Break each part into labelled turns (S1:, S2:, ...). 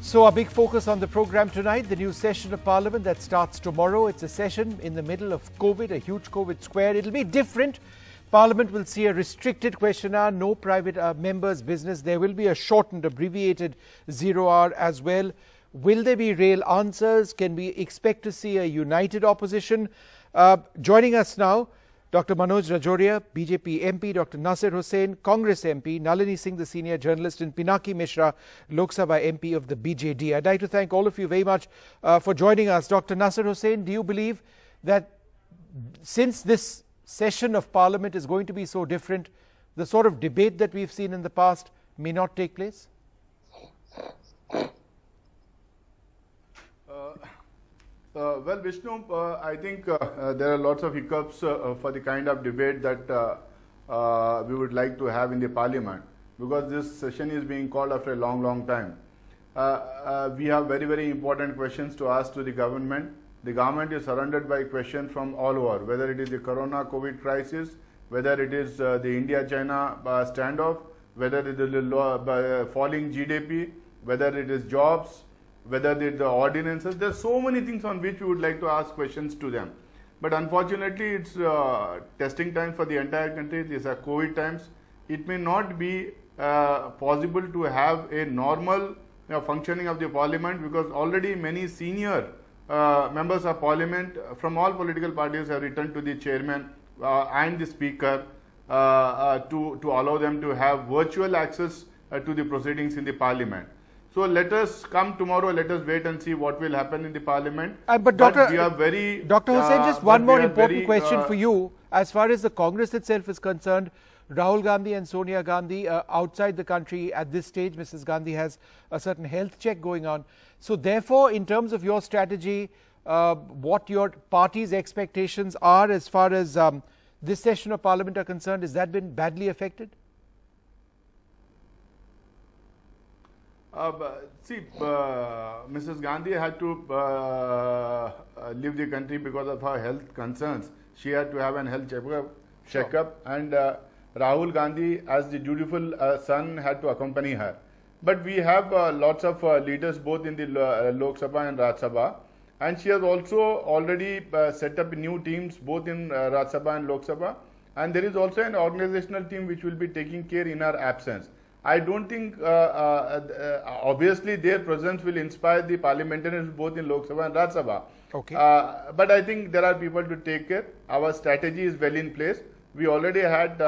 S1: So our big focus on the program tonight, the new session of Parliament that starts tomorrow. It's a session in the middle of COVID, a huge COVID square. It'll be different. Parliament will see a restricted question hour, no private members' business. There will be a shortened, abbreviated 0 hour as well. Will there be real answers? Can we expect to see a united opposition? Joining us now, Dr. Manoj Rajoria, BJP MP, Dr. Nasir Hussain, Congress MP, Nalini Singh, the senior journalist, and Pinaki Mishra, Lok Sabha MP of the BJD. I'd like to thank all of you very much for joining us. Dr. Nasir Hussain, do you believe that since this session of Parliament is going to be so different, the sort of debate that we've seen in the past may not take place?
S2: Well, Vishnu, I think there are lots of hiccups for the kind of debate that we would like to have in the Parliament, because this session is being called after a long time. We have very important questions to ask to the government. The government is surrounded by questions from all over, whether it is the Corona COVID crisis, whether it is the India-China standoff, whether it is the falling GDP, whether it is jobs, whether the ordinances. There are so many things on which we would like to ask questions to them. But unfortunately, it's testing time for the entire country. These are COVID times. It may not be possible to have a normal functioning of the Parliament, because already many senior members of Parliament from all political parties have written to the chairman and the speaker to allow them to have virtual access to the proceedings in the Parliament. So let us come tomorrow, let us wait and see what will happen in the Parliament.
S1: But Dr.
S2: Hussain,
S1: just one more important question for you. As far as the Congress itself is concerned, Rahul Gandhi and Sonia Gandhi outside the country at this stage. Mrs. Gandhi has a certain health check going on. So therefore, in terms of your strategy, what your party's expectations are as far as this session of Parliament are concerned, has that been badly affected?
S2: Mrs. Gandhi had to leave the country because of her health concerns. She had to have an health checkup, and Rahul Gandhi, as the dutiful son, had to accompany her. But we have lots of leaders both in the Lok Sabha and Rajya Sabha, and she has also already set up new teams both in Rajya Sabha and Lok Sabha, and there is also an organizational team which will be taking care in her absence. I don't think, obviously their presence will inspire the parliamentarians both in Lok Sabha and Rajya Sabha.
S1: Okay.
S2: But I think there are people to take care. Our strategy is well in place. We already had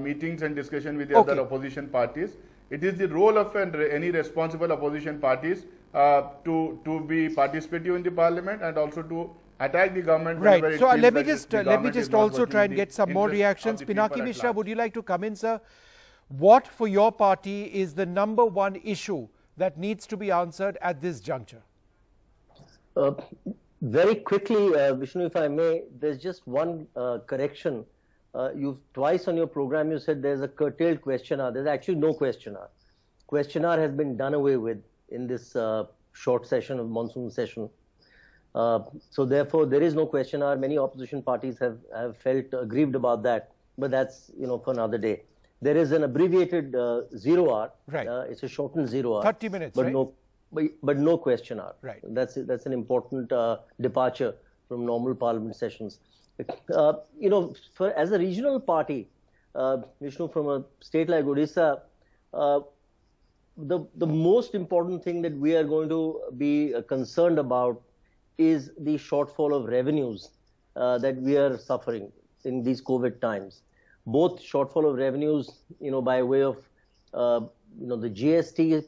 S2: meetings and discussion with the other opposition parties. It is the role of any responsible opposition parties to be participative in the Parliament and also to attack the government.
S1: Right. So let me just also try and get some more reactions. Pinaki Mishra, would you like to come in, sir? What for your party is the #1 issue that needs to be answered at this juncture?
S3: Very quickly, Vishnu, if I may, there's just one correction. You've twice on your program you said there's a curtailed question hour. There's actually no question hour. Question hour has been done away with in this short session of monsoon session. So therefore there is no question hour. Many opposition parties have felt aggrieved about that, but that's for another day. There is an abbreviated 0 hour.
S1: Right.
S3: It's a shortened 0 hour.
S1: 30 minutes,
S3: but
S1: right?
S3: But no question hour.
S1: Right.
S3: That's an important departure from normal parliament sessions. As a regional party, Vishnu, from a state like Odisha, the most important thing that we are going to be concerned about is the shortfall of revenues that we are suffering in these COVID times. Both shortfall of revenues, by way of, the GST,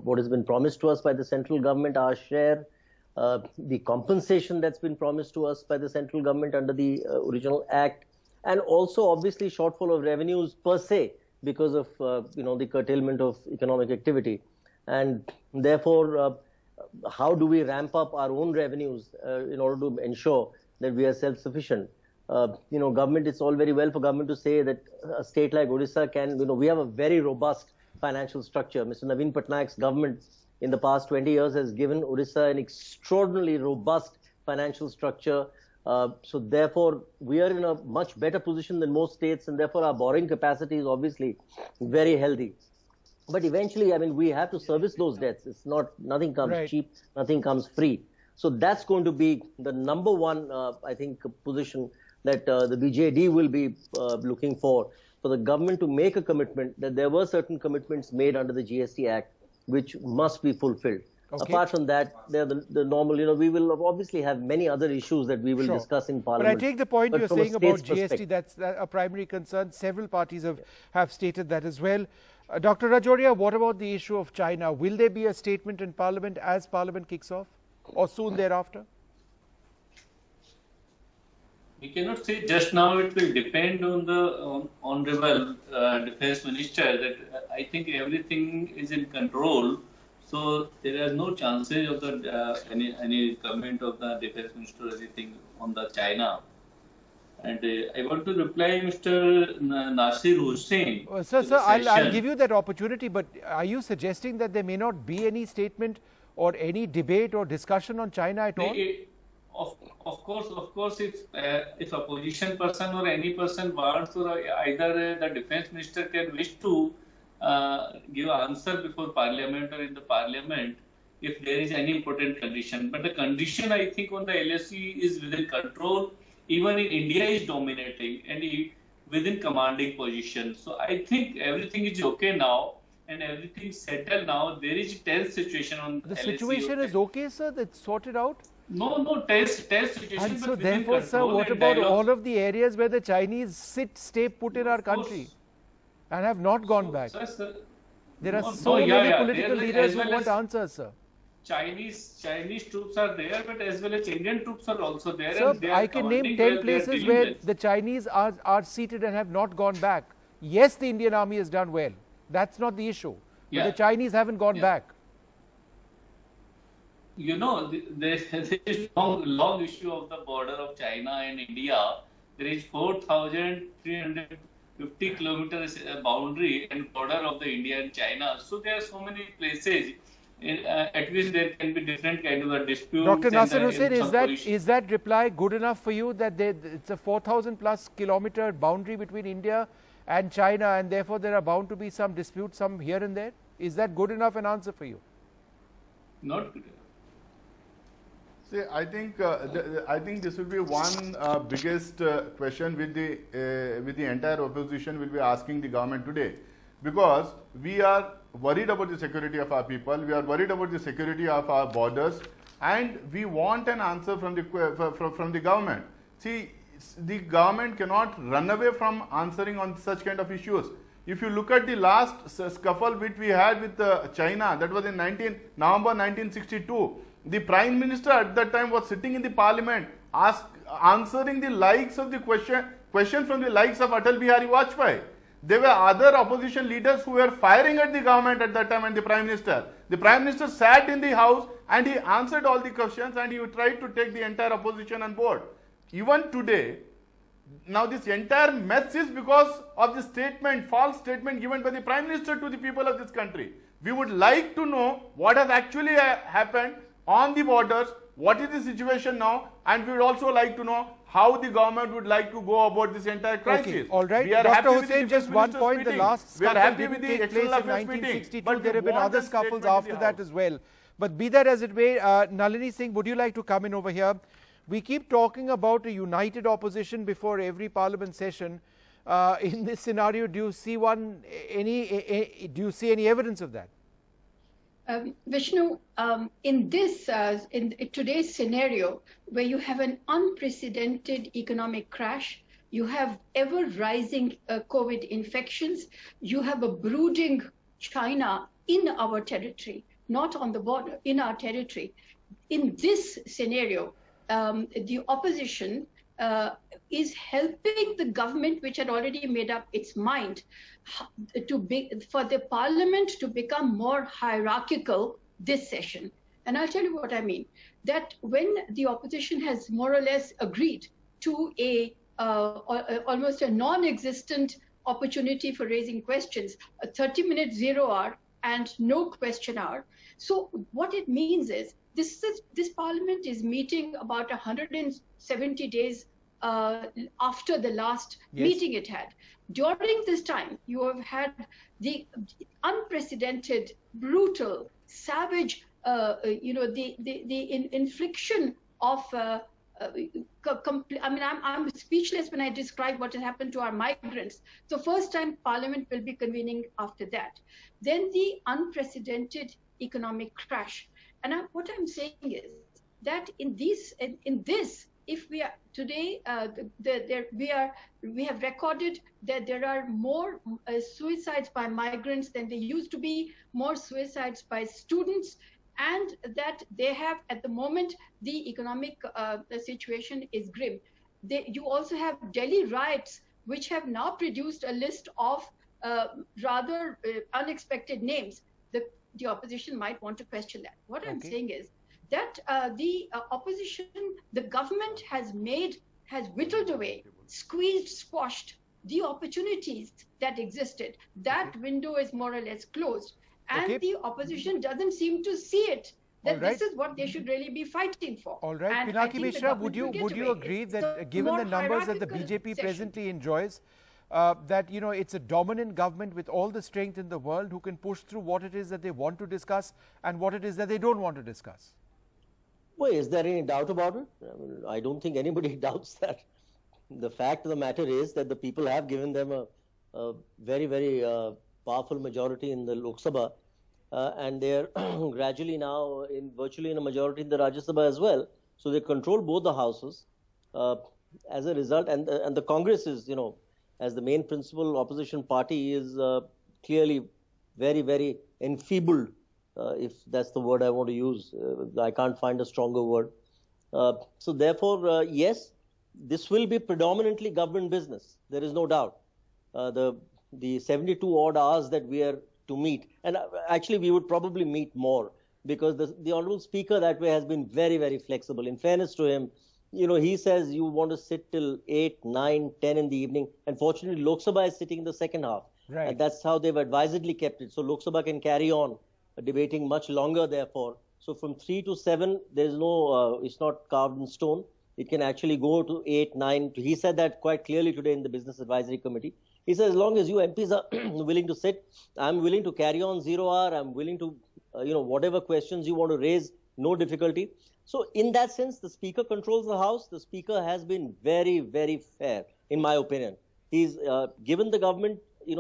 S3: what has been promised to us by the central government, our share, the compensation that's been promised to us by the central government under the original act, and also obviously shortfall of revenues per se because of, the curtailment of economic activity. And therefore, how do we ramp up our own revenues in order to ensure that we are self-sufficient? Government, it's all very well for government to say that a state like Odisha can, we have a very robust financial structure. Mr. Naveen Patnaik's government in the past 20 years has given Odisha an extraordinarily robust financial structure. So therefore, we are in a much better position than most states, and therefore our borrowing capacity is obviously very healthy. But eventually, I mean, we have to service those debts. It's not, nothing comes
S1: Right.
S3: cheap, nothing comes free. So that's going to be the number one, I think, position that the BJD will be looking for the government to make a commitment that there were certain commitments made under the GST Act which must be fulfilled.
S1: Okay.
S3: Apart from that, there are the normal, we will obviously have many other issues that we will
S1: Sure.
S3: discuss in
S1: But
S3: Parliament.
S1: I take the point
S3: But
S1: you're
S3: from a
S1: saying about
S3: state's
S1: GST.
S3: perspective-
S1: That's a primary concern. Several parties have stated that as well. Dr. Rajoria, what about the issue of China? Will there be a statement in Parliament as Parliament kicks off or soon thereafter?
S4: We cannot say just now. It will depend on the Honorable Defence Minister. That I think everything is in control. So there are no chances of the any comment of the Defence Minister or anything on the China. And I want to reply Mr. Nasir Hussain.
S1: Sir, I'll give you that opportunity, but are you suggesting that there may not be any statement or any debate or discussion on China at all?
S4: Of course, if a opposition person or any person wants, or either the Defence Minister can wish to give answer before Parliament or in the Parliament if there is any important condition. But the condition, I think, on the LSE is within control. Even in India is dominating and within commanding position. So I think everything is okay now and everything is settled now. There is a tense situation on
S1: The
S4: LSE.
S1: situation is okay, sir? That's sorted out?
S4: No, tense situation.
S1: And
S4: but
S1: so
S4: within
S1: therefore, sir,
S4: control
S1: what
S4: and
S1: about
S4: dialogue.
S1: all of the areas where the Chinese stay put in our country and have not gone back?
S4: Sir,
S1: There are
S4: no,
S1: so
S4: no,
S1: many
S4: yeah.
S1: political
S4: There,
S1: leaders
S4: as
S1: who
S4: well
S1: want
S4: as
S1: answers, sir.
S4: Chinese troops are there, but as well as Indian troops are also there.
S1: Sir,
S4: and they are
S1: I can name
S4: commanding
S1: 10
S4: well, they are
S1: places
S4: dealing
S1: where
S4: well.
S1: the Chinese are seated and have not gone back. Yes, the Indian army has done well. That's not the issue. But
S4: Yeah.
S1: the Chinese haven't gone back.
S4: There is long issue of the border of China and India. There is 4,350 kilometers boundary and border of the India and China. So there are so many places. At which there can be different kind of a disputes.
S1: Dr. Nasir
S4: and,
S1: Hussain,
S4: some polish-
S1: is that reply good enough for you that it's a 4,000 plus kilometer boundary between India and China and therefore there are bound to be some disputes some here and there? Is that good enough an answer for you?
S4: Not good.
S2: See, I think this will be one biggest question with the entire opposition will be asking the government today, because we are worried about the security of our people, we are worried about the security of our borders, and we want an answer from the government. See, the government cannot run away from answering on such kind of issues. If you look at the last scuffle which we had with China, that was in November 1962. The Prime Minister at that time was sitting in the Parliament answering the likes of the question from the likes of Atal Bihari Vajpayee. There were other opposition leaders who were firing at the government at that time and the Prime Minister. The Prime Minister sat in the House and he answered all the questions and he tried to take the entire opposition on board. Even today, now this entire mess is because of the false statement given by the Prime Minister to the people of this country. We would like to know what has actually happened on the borders, what is the situation now, and we would also like to know how the government would like to go about this entire crisis.
S1: Okay, all right.
S2: We are
S1: Dr.
S2: happy with the
S1: Hussain, just
S2: Defence
S1: one
S2: Minister's
S1: point.
S2: meeting.
S1: The last
S2: We are
S1: scuffle
S2: happy with
S1: didn't
S2: the
S1: take place
S2: External
S1: in
S2: Affairs meeting,
S1: 1962.
S2: but we
S1: There have been
S2: want
S1: other
S2: a
S1: scuffles
S2: statement in
S1: after
S2: the
S1: that
S2: House.
S1: as well. But be that as it may, Nalini Singh, would you like to come in over here? We keep talking about a united opposition before every parliament session. In this scenario, do you see do you see any evidence of that?
S5: Vishnu, in today's scenario, where you have an unprecedented economic crash, you have ever rising COVID infections, you have a brooding China in our territory, not on the border, in our territory. In this scenario, the opposition is helping the government, which had already made up its mind, for the parliament to become more hierarchical this session. And I'll tell you what I mean. That when the opposition has more or less agreed to almost a non-existent opportunity for raising questions, a 30-minute zero hour and no question hour. So what it means is this parliament is meeting about 170 days after the last meeting it had. During this time, you have had the unprecedented, brutal, savage, the infliction of. I mean, I'm speechless when I describe what has happened to our migrants. So first time Parliament will be convening after that. Then the unprecedented economic crash. And what I'm saying is that in this, if we are today, we have recorded that there are more suicides by migrants than there used to be, more suicides by students, and that they have, at the moment, the economic situation is grim. You also have Delhi riots, which have now produced a list of rather unexpected names. The opposition might want to question that. What I'm saying is that the opposition, the government has whittled away, squeezed, squashed the opportunities that existed. That window is more or less closed. And the opposition doesn't seem to see it, that this is what they should really be fighting for.
S1: All right,
S5: and
S1: Pinaki Mishra, would you agree that given the numbers that the BJP presently enjoys, that it's a dominant government with all the strength in the world who can push through what it is that they want to discuss and what it is that they don't want to discuss?
S3: Well, is there any doubt about it? I mean, I don't think anybody doubts that. The fact of the matter is that the people have given them a very, very powerful majority in the Lok Sabha, and they're gradually now virtually in a majority in the Rajya Sabha as well. So they control both the houses. As a result, and the Congress is, as the main principal opposition party, is clearly very, very enfeebled, if that's the word I want to use. I can't find a stronger word. So therefore, yes, this will be predominantly government business. There is no doubt. The 72 odd hours that we are to meet, and actually we would probably meet more, because the Honorable Speaker that way has been very, very flexible. In fairness to him, he says you want to sit till 8, 9, 10 in the evening. And fortunately, Lok Sabha is sitting in the second half.
S1: Right.
S3: And that's how they've advisedly kept it. So Lok Sabha can carry on debating much longer, therefore. So from 3 to 7, there's no, it's not carved in stone. It can actually go to 8, 9. He said that quite clearly today in the Business Advisory Committee. He says, as long as you MPs are willing to sit, I'm willing to carry on 0 hour. I'm willing to, whatever questions you want to raise, no difficulty. So in that sense, the Speaker controls the House. The Speaker has been very, very fair, in my opinion. He's given the government,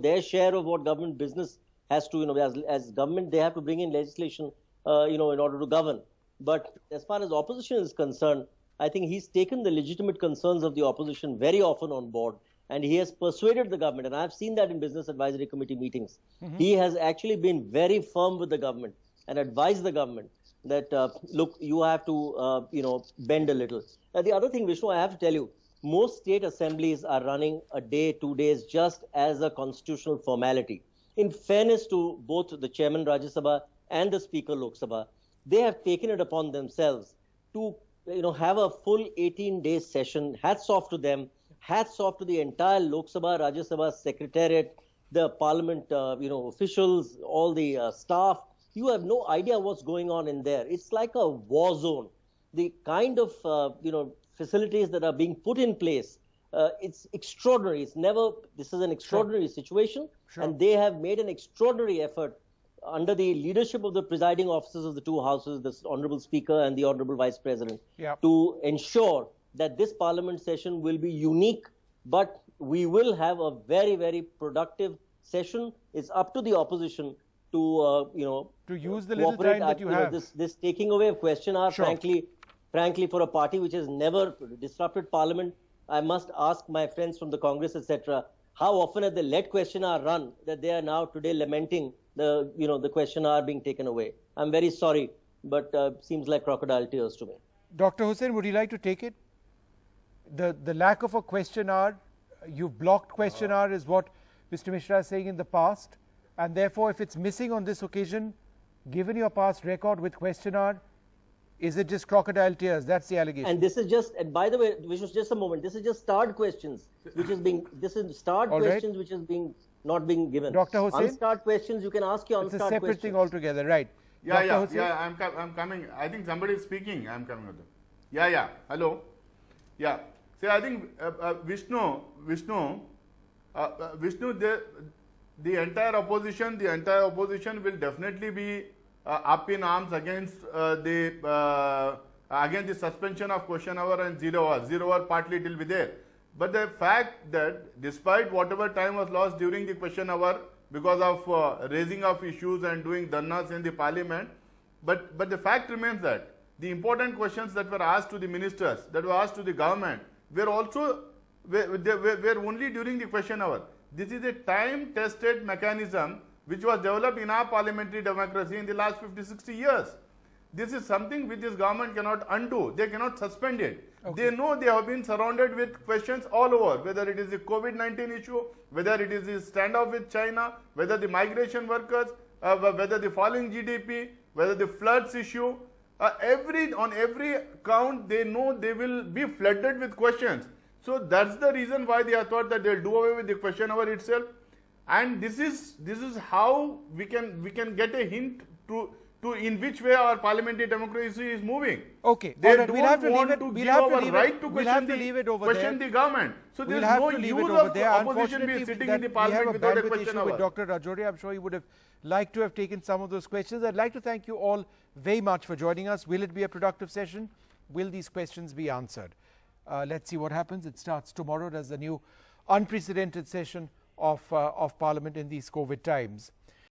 S3: their share of what government business has to, as government, they have to bring in legislation, in order to govern. But as far as opposition is concerned, I think he's taken the legitimate concerns of the opposition very often on board. And he has persuaded the government, and I've seen that in Business Advisory Committee meetings. He has actually been very firm with the government and advised the government that, look, you have to, bend a little. The other thing, Vishnu, I have to tell you, most state assemblies are running a day, 2 days, just as a constitutional formality. In fairness to both the Chairman Rajya Sabha and the Speaker Lok Sabha, they have taken it upon themselves to, have a full 18-day session. Hats off to them. Hats off to the entire Lok Sabha, Rajya Sabha Secretariat, the Parliament, officials, all the staff. You have no idea what's going on in there. It's like a war zone. The kind of, facilities that are being put in place, it's extraordinary. This is an extraordinary situation. Sure. And they have made an extraordinary effort under the leadership of the presiding officers of the two houses, the Honorable Speaker and the Honorable Vice President, to ensure that this Parliament session will be unique, but we will have a very, very productive session. It's up to the opposition to,
S1: to use the little time that you have.
S3: This taking away of question hour, frankly, for a party which has never disrupted Parliament, I must ask my friends from the Congress, etc., how often have they let question hour run that they are now today lamenting the question hour being taken away? I'm very sorry, but seems like crocodile tears to me.
S1: Dr. Hussain, would you like to take it? The lack of a question hour, you've blocked question hour is what Mr. Mishra is saying in the past, and therefore if it's missing on this occasion, given your past record with question hour, is it just crocodile tears? That's the allegation.
S3: And this is just, and by the way, Vishnu, just a moment, this is just starred questions, which is being, this is starred questions which is not being given.
S1: Dr. Hussain?
S3: Unstarred questions, you can ask your unstarred questions. It's a separate
S1: thing altogether, right?
S2: Yeah, I'm coming. I think somebody is speaking. I'm coming with them. Yeah, hello. Yeah. See, I think Vishnu, the entire opposition will definitely be up in arms against the suspension of question hour and 0 hour. 0 hour partly it will be there. But the fact that despite whatever time was lost during the question hour because of raising of issues and doing dharnas in the parliament, but the fact remains that the important questions that were asked to the ministers, that were asked to the government, were only during the question hour. This is a time-tested mechanism which was developed in our parliamentary democracy in the last 50-60 years. This is something which this government cannot undo. They cannot suspend it. Okay. They know they have been surrounded with questions all over, whether it is the COVID-19 issue, whether it is the standoff with China, whether the migration workers, whether the falling GDP, whether the floods issue. On every count, they know they will be flooded with questions. So that's the reason why they have thought that they'll do away with the question hour itself. And this is how we can get a hint to in which way our parliamentary democracy is moving.
S1: Okay,
S2: they
S1: right.
S2: don't want to give our right to question the government. So there's no use of opposition be sitting in the parliament without a question hour.
S1: With Dr. Rajoria, I'm sure you would have liked to have taken some of those questions. I'd like to thank you all very much for joining us. Will it be a productive session? Will these questions be answered? Let's see what happens. It starts tomorrow as the new unprecedented session of Parliament in these COVID times.